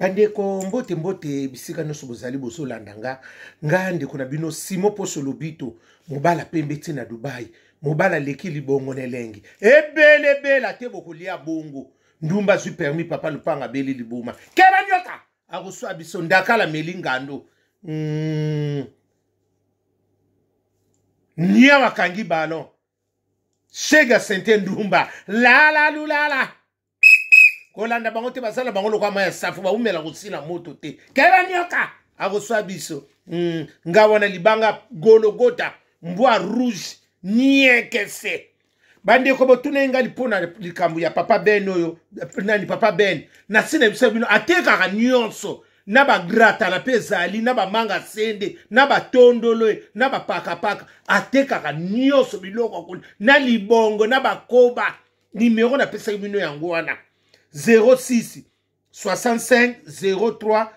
Bandeko mbote mbote bisika nyonso bozali bozolanda nga ndeko na bino Simo Poso Lobito mobala pembe ti na Dubai mobala leki libongo nelengi ebele bela te bokolia bongo ndumba zwi permis papa lupanga beli libuma keba nyoka akoswa biso ndakala melingando nia wakangi balon shega sente ndumba la lulala kolanda bango te basala bango lokwa maya safu ba umela kusina moto te kera nyoka akoswa biso nga wana libanga gologota mbwa rouge niekese bandeko botuna inga lipona likambu ya papa Ben oyo nani papa Ben na sina biso bino atekaka nyonso na ba grata na pezali na ba manga sende na ba tondolo na ba paka atekaka nyonso biloko ko na libongo na ba koba numero na pesa bino yango wana 06 65 03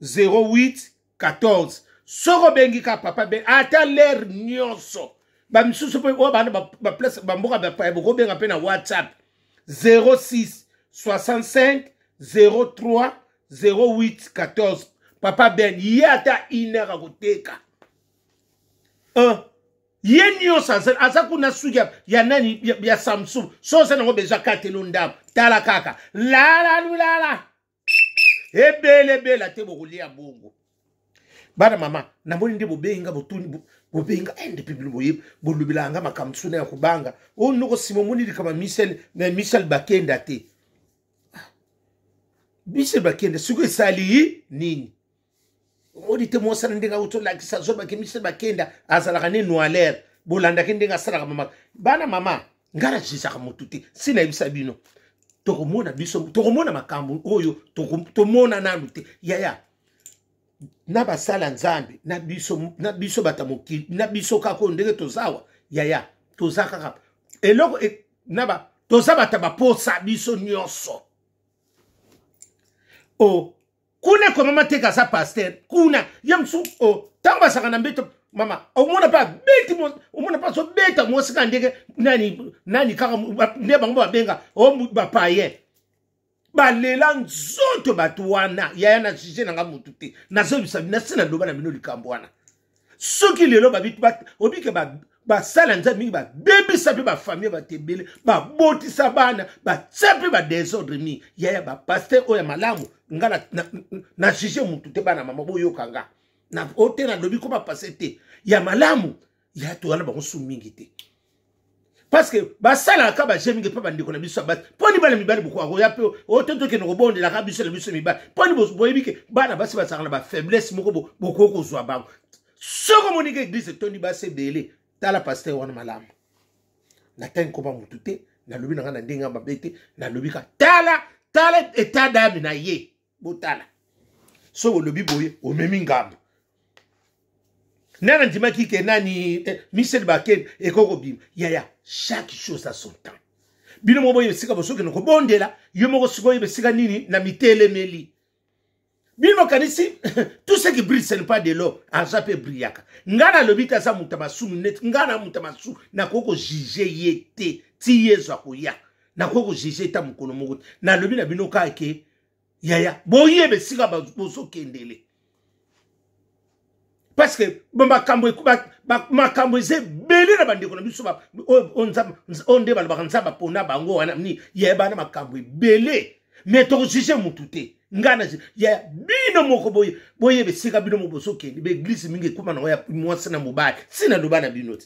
08 14 soko bengi ka papa Ben ata l'air nyonso ba misusu pe o bana ba place ba mboka ba pa boko benga pe na WhatsApp 06 65 03 08 14 papa Ben yata inera kuteka ye nyonso aza kuna suya ya nani ya Samsung so sana ngo beja katelo ndam tala kaka la ebele bela te bokulia bongo bana mama na mboni ndi bobenga botuni bobenga ende people boye bolubilanga makamsuna ya kubanga o noko Simo moni kama Michel Bakenda te Michel Bakenda suko esali nini odite mosana ndinga utola kisa zoba ke Michel Bakenda azalaka ne noaler bolanda ke ndinga sala mama bana mama ngara jisaka mututi sina ibisa bino tokomona biso tokomona makambo oyo tokomona nanu te yaya na basala nzambe na biso batamoki na biso kako ndenge tozawa yaya tozaka kapa eloko naba tozaba baposa biso nyonso kuna kwa mama teka sa pasteur kuna yamsu tamba saka na mbeto mama omona pa beti omona pa so beta mo sika ndenge nani kaka ne bango babenga ba paye balela nzoto batu wana yaya na jije nanga mutu te nazo bisabi na sina loba na bino likambo wana soki lelo babiti obike ba sala nzambe mingi ba bebi sapi ba famille ba tebele ba boti sabana ba tsapi ba désordre mi yaya ba pasteur oya malamu nga na jije mutu te bana mama boyo kanga na ote na lobi ko ba passer te ya malamu ya to wana ba kosu mingi te parce que ba sala ka ba jemingi pa bandiko na biso ba poni bala mibali boko ya pe oteto ke no bonde la ka biso na biso mibali poni boyebike bana basi ba sala ba faiblesse moko boko ko zwa bango soko monike église toni ba se belé tala pasteur wana malamu na tan ko ba mutu te na lobi na ndinga ba bete na lobi ka tala état d'âme na ye botala so lobi boye o memi ngambo nana ndima kike nani Michel Bakenda ekoko bim yaya chaque chose à son temps bino mo boye sika bosoke no ko bondela yo moko sikoye besika nini na mitelemeli bino kanisi tout ce qui brille ce n'est pas de l'eau argent peut brillaka ngana lobita sa mutamasu net ngana mutamasu na koko jije yete ti yezo koya na koko jije ta mukono moko na lobi na bino ka ke yaya boye besika bosoke ndele parce que makambo ze beli na bandeko na biso ba onde bala bakanza pona bango wana ni yeba na makambo bele mais to jije mutute ngana ya bino moko boye besika bino moboso kendi be église mingi kuma na ya mwasa na mobali sina lobana bino te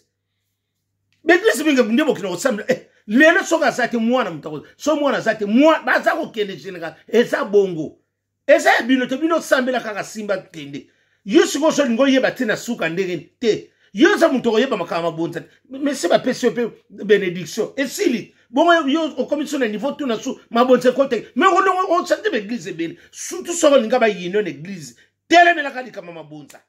be église mingi ndebo kino samla lelo soka zate mwana mutako so mwana zate mwa baza ko kende general eza bongo eza bino te bino sambela kaka simba kende Yusu go so ngo yeba tina suka ndenge te yoza mutoko yeba makama bonza mais c'est ba PCP bénédiction et sili bon yo au commission na niveau tout na su mabonze côté mais on sente l'église belle surtout so linga ba yino l'église telemela kali kama mabonza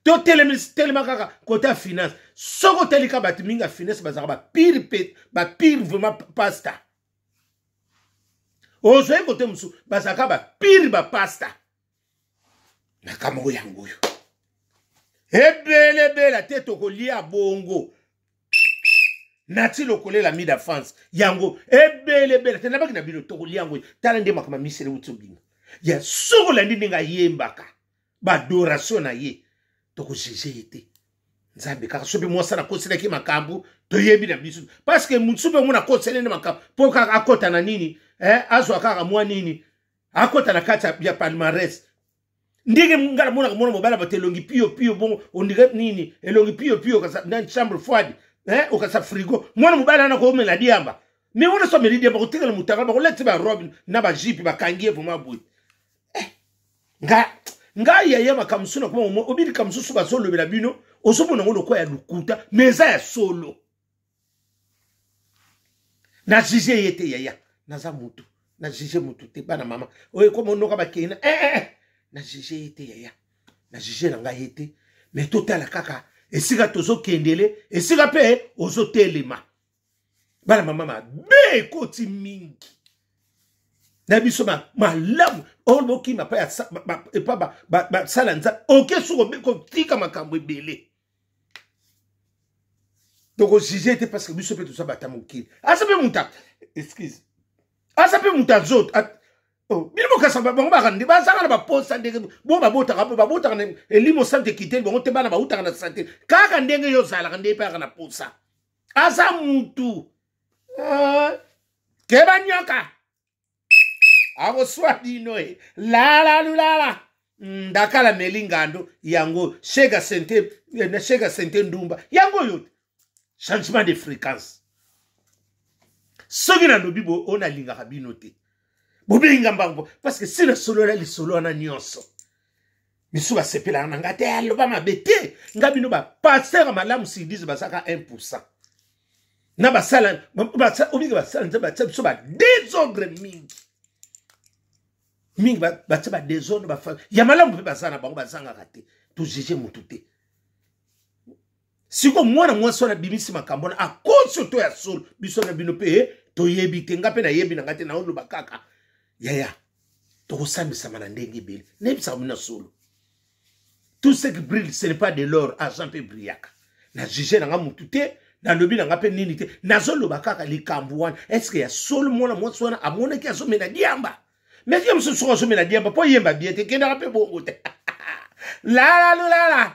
to telemela kaka côté finance soko telika ba timinga finance bazaka ba pire vraiment pasta ozo côté musu bazaka ba pire ba pasta na kama yango yo ebele bela teto kolia bongo nati lokole la mida France yango ebele bela tena baki na bino to kolia yango tala ndema kama misele utubinga ya soko la ndini nga yembaka ba adoration na ye toko juger ete nzambe kaka sope mwasa na kosela ki makambu to yebi na biso parce que mutsupe muna kosela ne makambu po kaka akota na nini azwa kaka mwa nini akota na kata ya palmarès ndenge ngala mona mona mobala batelongi pio bon ondiga nini elongi pio kasa na chambre froide okasa frigo mwana mobala na ko mela diamba mais on so meli diamba ko tingala mutaka ba ko leti ba robe na ba jipi ba kangie pour maboui nga ya makamsuna kuma obiri kamsusu ba solo bela bino osomona ngolo kwa ya lukuta meza ya solo na jije yete yaya naza mutu na jije mutu te bana mama oye ko monoka ba kena na jije yete yaya na jije na nga yete mais totala kaka esika tozo kendele esika pe ozo telema bana mama be koti mingi na biso malamu oloki mapa ya ba sala nza oke suko beko tika makambo ebele donc jije te parce que biso pe tout ça batamukili asape muta excuse asape muta zot oh bino kasa bango bakandi basanga na ba posta ndenge bo babota na elimo santé kité bongo te bana ba utaka na santé kaka ndenge yo zala kande pa na posta asa mutu keba nyoka abo swadi noe la ndakala melingando yango shega sente ndumba yango yote changement de fréquence soki na lobibo ona linga kabino te bobenga mbango parce que si le solo la solo na nyonso misuba sepela na ngate aloba mabete ngabino ba passer malamu si disent basaka 1% na basala obiga basala nzaba tso ba désordre mingi ba désordre ba ya malamu pe basana bango basanga kate to juger mutu te siko mwana mwasona bimisi makambona akoso to ya solo biso na bino pe to yebi te ngape na yebi na ngate na olo bakaka yaya to kosambisa mana ndenge bele nebisa muna solo tout ce qui brille ce n'est pas de l'or argent pe brillaka na juger na mutu te na lobi na ngape nini te na zolo bakaka likambu wana est-ce que ya solo mwana mwasona amona ki azo mena diamba mais qui me so mena diamba po yemba bien te kenda ngape bongo te la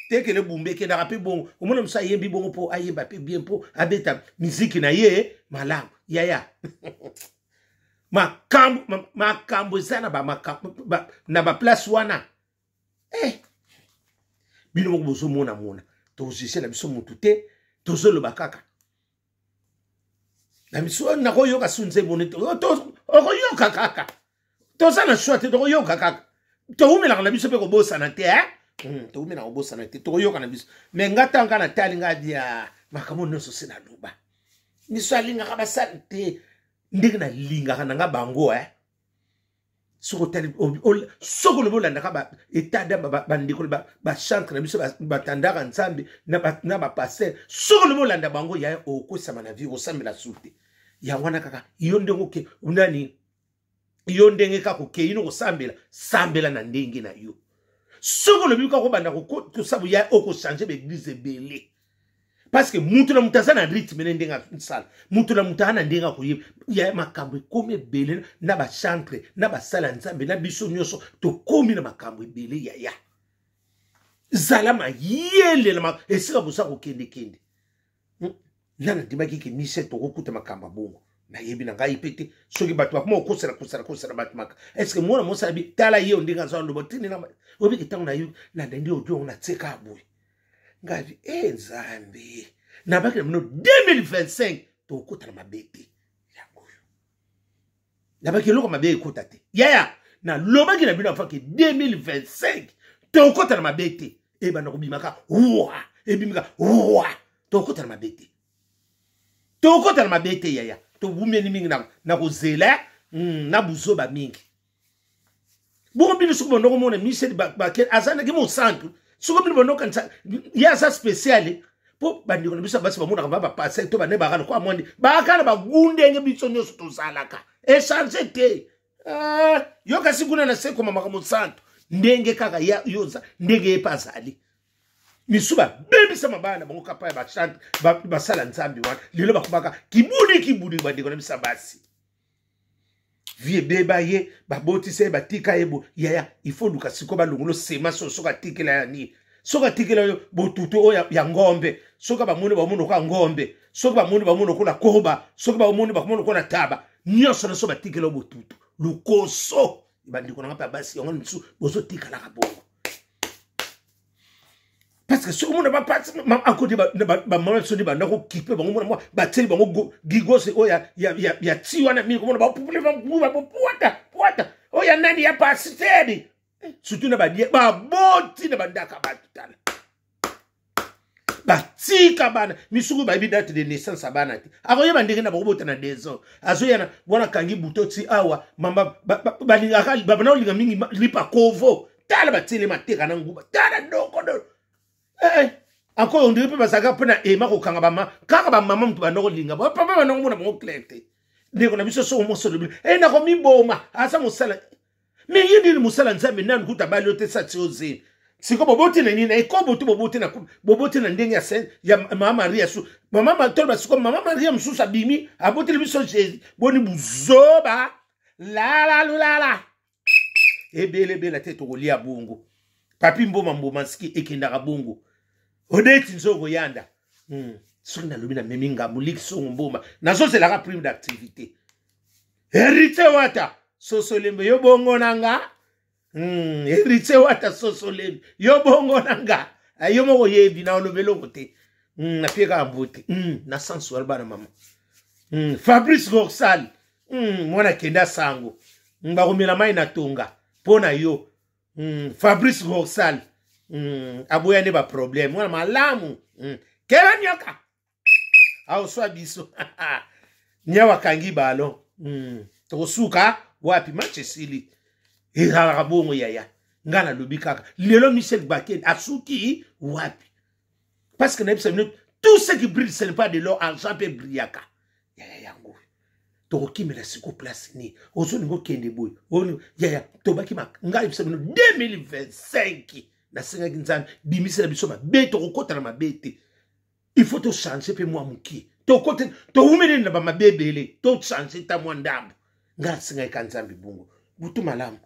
te que le bumbe ke na rapi bon o mona msa yembi bon po ayeba pe bien po abeta musique na ye malam yaya makambo sana na ba place wana bino mo bozo mona to jise na biso mutu te to zolo bakaka na biso na ko yoka sunze bonito to ko yoka kaka to sana shwate to yoka kaka to umela na biso pe ko bosa na te to umena obosa na te to yoka na biso me ngata ngana tali ngadia makamo noso sina luba miso alinga ka basante ndenge na linga kana nga bango soko tali soko lo bolanda ka ba etada ba ndiko ba chantre na biso ba tandaka nzambe na ba passer soko lo bolanda bango ya okosama na vie osambela sute ya wana kaka yonde ngoke unani yonde ngeka ko ke ino sambela na ndenge na yo soko le bika ko banda ko to sabu ya oko changer l'église belé parce que mutu na mutaza na rythme ndenga sala mutu na mutana ndenga ko ya makambo comme belé na ba chantre na ba sala nzambe na biso nyoso to komi na makambo belé ya zalama yele na esika busa ko kende nana dibaki ke mise to ko kuta makambo bongo na yebi na ngai pete soki batu ba mo kosera batu maka est-ce que mona mosa bi tala yo ndinga zo ndo botini na obi kitangu na yu na ndio odio na tseka boy ngavi nzambe na baki na 2025 to kuta na mabete yango na baki loko mabete kuta te yaya na lobaki na bino afaki 2025 to kuta na mabete bana kubimaka ebimaka to kuta na mabete to kuta na mabete yaya to bumeni mingi na kozela na buzoba mingi bon bino suko ndoko mona Michel Bakel azana ki mo santu suko bino ndoko kansa ya sa spécial po bandiko na biso basi bamona ba passer to ba ne ba kana kwa monde ba kana ba gunde nge biso nyoso to salaka changer te yo kasi kuna na seko mama ka mo santu ndenge kaka ya yoza ndenge epazali misuba bebi sama bana bango kapa ba chant ba sala nzambi wana lelo bakubaka kibudi bandiko na bisa basi vie beba ye baboti se batika yebo yaya il faut luka siko ba longolo sema soka tikela ya ni soka tikela yo botutu o ya ngombe soka ba muni ko ngombe soka ba muni ko na koba soka ba muni ko na taba nyonso na so batikela botutu lukoso bandiko na pa basi yango nsu bozo tikala ka bongo parce que ce monde va pas à côté ba maman so di ba ndako kipe bango mona ba tseli bango gigose o ya tiwana mi ko mona ba popule ba puata o ya nani ya pasiteri surtout na ba die ba boti na bandaka ba tutala ba tika bana misuku ba bi date de naissance bana ti ako yeba ndenge na bobota na 2 ans azo yana wana kangi butoti awa mama ba linga ba bana linga mingi lipa kovo tala ba tsele mateka na nguba tala ndoko do encore on dirait pas ça pena ema ko kanga ba mama kanga ba mama mtu banoko linga ba papa banoko mona bango klete ndeko na biso so mo so de na ko miboma asa musala mais yindi musala nzambe nani kutabali ote sa tioze siko boboti na nini eko botu boboti na ndenge ya sen ya mama Maria su mama matolo siko mama Maria msusa bimi aboti biso Jésus boni buzoba la ebele la tete kolia bungu papi mboma ski ekendaka bungu odeti nzoko yanda soki nalobi na meminga muliki songo mboma nazozela ka prime d'activité hérité wata sosolembe yo bongo nanga hérité wata sosolembe yo bongo nanga ayo moko yebi na olobelo kote na pieka mbote na sensuel bana mama Fabrice Gorsal mwana kenda sango bakomela mai na tonga pona yo Fabrice Gorsal aboya ne ba problème mwana malamu kera nyoka au swa biso nyawa kangi balo tosuka wapi machesili irara bongo yaya ngana lobikaka lelo Michel Baken asuki wapi parce que tout ce qui brille ce n'est pas de l'or argent pe brillaka yaya yango tokokimela siko place ni ozo ningo kende boy onu yaya tobaki ngai biso 2025 na senga kinzana bimisela biso mabe tokokota na mabete il faut to changer pe moi muki to kote to umele na ba mabebele to changer ta mwandambo ngala senga kanzambi bungu butu malamu